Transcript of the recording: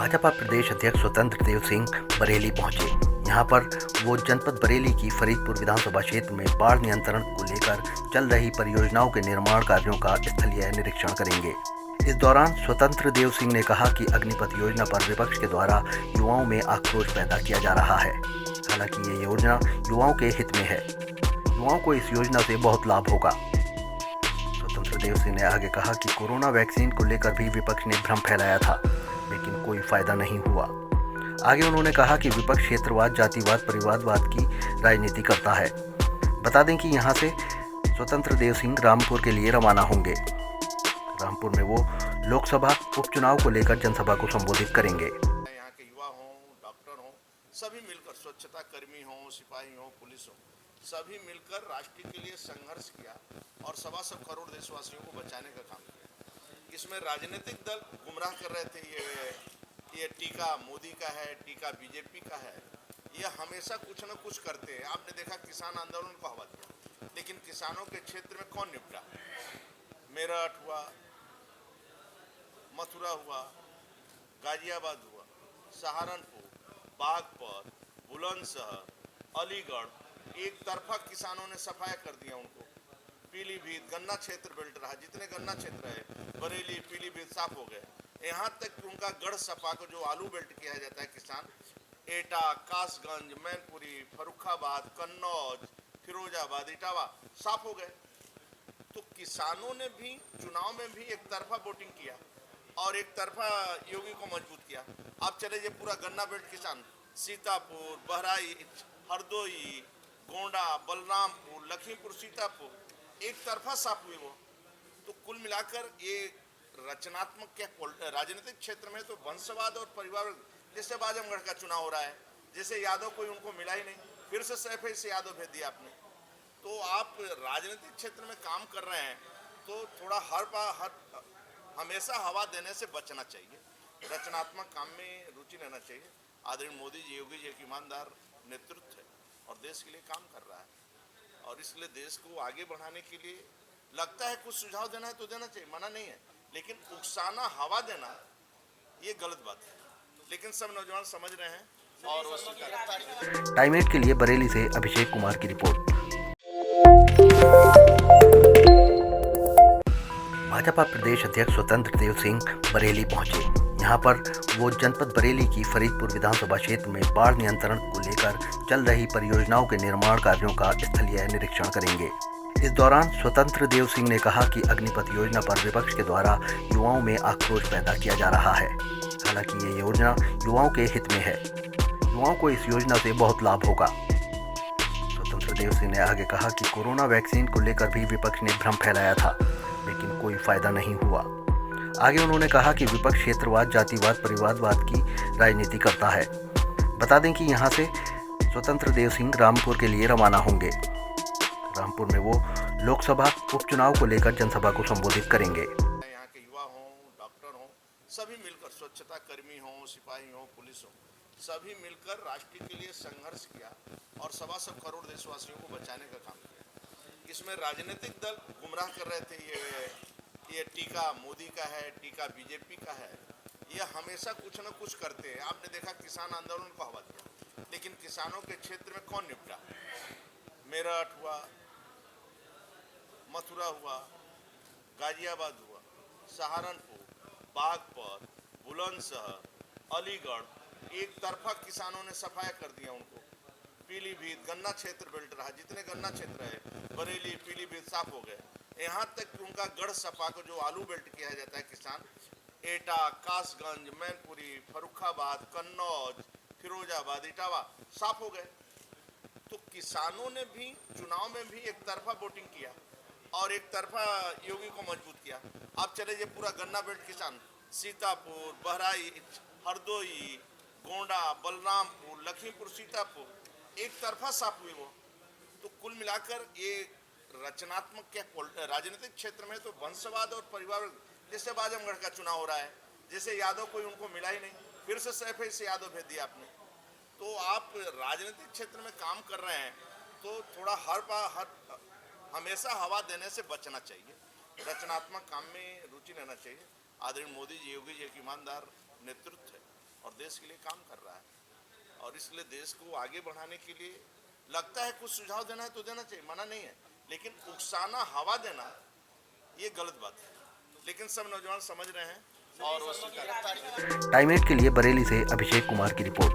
भाजपा प्रदेश अध्यक्ष स्वतंत्र देव सिंह बरेली पहुंचे। यहां पर वो जनपद बरेली की फरीदपुर विधानसभा क्षेत्र में बाढ़ नियंत्रण को लेकर चल रही परियोजनाओं के निर्माण कार्यों का स्थलीय निरीक्षण करेंगे। इस दौरान स्वतंत्र देव सिंह ने कहा कि अग्निपथ योजना पर विपक्ष के द्वारा युवाओं में आक्रोश पैदा किया जा रहा है। हालांकि ये योजना युवाओं के हित में है। युवाओं को इस योजना से बहुत लाभ होगा। स्वतंत्र देव सिंह ने आगे कहा कि कोरोना वैक्सीन को लेकर भी विपक्ष ने भ्रम फैलाया था, लेकिन कोई फायदा नहीं हुआ। आगे उन्होंने कहा कि विपक्ष क्षेत्रवाद, जातिवाद, परिवारवाद की राजनीति करता है। बता दें कि यहां से स्वतंत्र देव सिंह रामपुर के लिए रवाना होंगे। रामपुर में वो लोकसभा उपचुनाव को लेकर जनसभा को संबोधित करेंगे। यहाँ के युवा हों, डॉक्टर हों, सभी मिलकर, स्वच्छता कर्मी हों, सिपाही हों, पुलिस हो, सभी मिलकर राष्ट्र के लिए संघर्ष किया और 1.25 करोड़ देशवासियों को बचाने का काम किया। इसमें राजनीतिक दल गुमराह कर रहे थे, ये टीका मोदी का है, टीका बीजेपी का है। ये हमेशा कुछ न कुछ करते हैं। आपने देखा किसान आंदोलन को हवा दिया, लेकिन किसानों के क्षेत्र में कौन निपटा? मेरठ हुआ, मथुरा हुआ, गाजियाबाद हुआ, सहारनपुर, बागपत, बुलंदशहर, अलीगढ़, एक तरफा किसानों ने सफाया कर दिया उनको। पीलीभीत गन्ना क्षेत्र बेल्ट रहा, जितने गन्ना क्षेत्र है, बरेली, पीलीभीत साफ हो गए। यहाँ तक कि उनका गढ़ सपा को जो आलू बेल्ट किया जाता है किसान, एटा, कासगंज, मैनपुरी, फरुखाबाद, कन्नौज, फिरोजाबाद, इटावा साफ हो गए। तो किसानों ने भी चुनाव में भी एक तरफा वोटिंग किया और एक तरफा योगी को मजबूत किया। अब चले ये पूरा गन्ना बेल्ट किसान सीतापुर, बहराइच, हरदोई, गोंडा, बलरामपुर, लखीमपुर, सीतापुर एक तरफा साफ हुई वो। तो कुल मिलाकर ये रचनात्मक क्या राजनीतिक क्षेत्र में तो वंशवाद और परिवार, जैसे आजमगढ़ का चुनाव हो रहा है, जैसे यादव कोई उनको मिला ही नहीं, फिर से सैफ से यादव भेज दिया आपने। तो आप राजनीतिक क्षेत्र में काम कर रहे हैं तो थोड़ा हर हमेशा हवा देने से बचना चाहिए। रचनात्मक काम में रुचि लेना चाहिए। आदरणीय मोदी जी, योगी जी एक ईमानदार नेतृत्व है और देश के लिए काम कर रहा है, और इसलिए देश को आगे बढ़ाने के लिए लगता है कुछ सुझाव देना है तो देना चाहिए, मना नहीं है, लेकिन उकसाना, हवा देना ये गलत बात है। लेकिन सब नौजवान समझ रहे हैं और वो स्वीकार। टाइम 8 के लिए बरेली से अभिषेक कुमार की रिपोर्ट। भाजपा प्रदेश अध्यक्ष स्वतंत्र देव सिंह बरेली पहुंचे। यहां पर वो जनपद बरेली की फरीदपुर विधानसभा क्षेत्र में बाढ़ नियंत्रण को लेकर चल रही परियोजनाओं के निर्माण कार्यों का स्थलीय निरीक्षण करेंगे। इस दौरान स्वतंत्र देव सिंह ने कहा कि अग्निपथ योजना पर विपक्ष के द्वारा युवाओं में आक्रोश पैदा किया जा रहा है। हालांकि ये योजना युवाओं के हित में है। युवाओं को इस योजना से बहुत लाभ होगा। स्वतंत्र देव सिंह ने आगे कहा कि कोरोना वैक्सीन को लेकर भी विपक्ष ने भ्रम फैलाया था, लेकिन कोई फायदा नहीं हुआ। आगे उन्होंने कहा कि विपक्ष क्षेत्रवाद, जातिवाद, परिवारवाद की राजनीति करता है। बता दें कि यहां से स्वतंत्र देव सिंह रामपुर के लिए रवाना होंगे। रामपुर में वो लोकसभा उपचुनाव को लेकर जनसभा को संबोधित करेंगे। यहाँ के युवा हों, डॉक्टर हों, सभी मिलकर, स्वच्छता कर्मी हों, सिपाही हों, पुलिस हो, सभी मिलकर राष्ट्र के लिए संघर्ष किया और 1.25 करोड़ देशवासियों को बचाने का काम किया। इसमें राजनीतिक दल गुमराह कर रहे थे, ये टीका मोदी का है, टीका बीजेपी का है। ये हमेशा कुछ न कुछ करते हैं। आपने देखा किसान आंदोलन को हवा दिया, लेकिन किसानों के क्षेत्र में कौन निपटा? मेरठ हुआ, मथुरा हुआ, गाजियाबाद हुआ, सहारनपुर, बागपत, बुलंदशहर, अलीगढ़, एक तरफा किसानों ने सफाया कर दिया उनको। पीलीभीत गन्ना क्षेत्र बेल्ट रहा, जितने गन्ना क्षेत्र है, बरेली, पीलीभीत साफ हो गए। यहाँ तक कि उनका गढ़ सपा को जो आलू बेल्ट किया जाता है किसान, एटा, कासगंज, मैनपुरी, फरुखाबाद, कन्नौज, फिरोजाबाद, इटावा साफ हो गए। तो किसानों ने भी चुनाव में भी एक तरफा वोटिंग किया और एक तरफा योगी को मजबूत किया। अब चले ये पूरा गन्ना बेल्ट किसान सीतापुर, बहराइच, हरदोई, गोंडा, बलरामपुर, लखीमपुर, सीतापुर एक तरफा साफ हुई वो। तो कुल मिलाकर ये रचनात्मक क्या राजनीतिक क्षेत्र में तो वंशवाद और परिवार, जैसे आजमगढ़ का चुनाव हो रहा है, जैसे यादव कोई उनको मिला ही नहीं, फिर से सैफ से यादव भेज दिया आपने। तो आप राजनीतिक क्षेत्र में काम कर रहे हैं तो थोड़ा हमेशा हवा देने से बचना चाहिए। रचनात्मक काम में रुचि लेना चाहिए। आदरणीय मोदी जी, योगी जी एक ईमानदार नेतृत्व है और देश के लिए काम कर रहा है। और इसलिए देश को आगे बढ़ाने के लिए लगता है कुछ सुझाव देना है तो देना चाहिए, मना नहीं है, लेकिन उकसाना, हवा देना ये गलत बात है। लेकिन सब नौजवान समझ रहे हैं और वो स्वीकार करते हैं। टाइम 8 के लिए बरेली से अभिषेक कुमार की रिपोर्ट।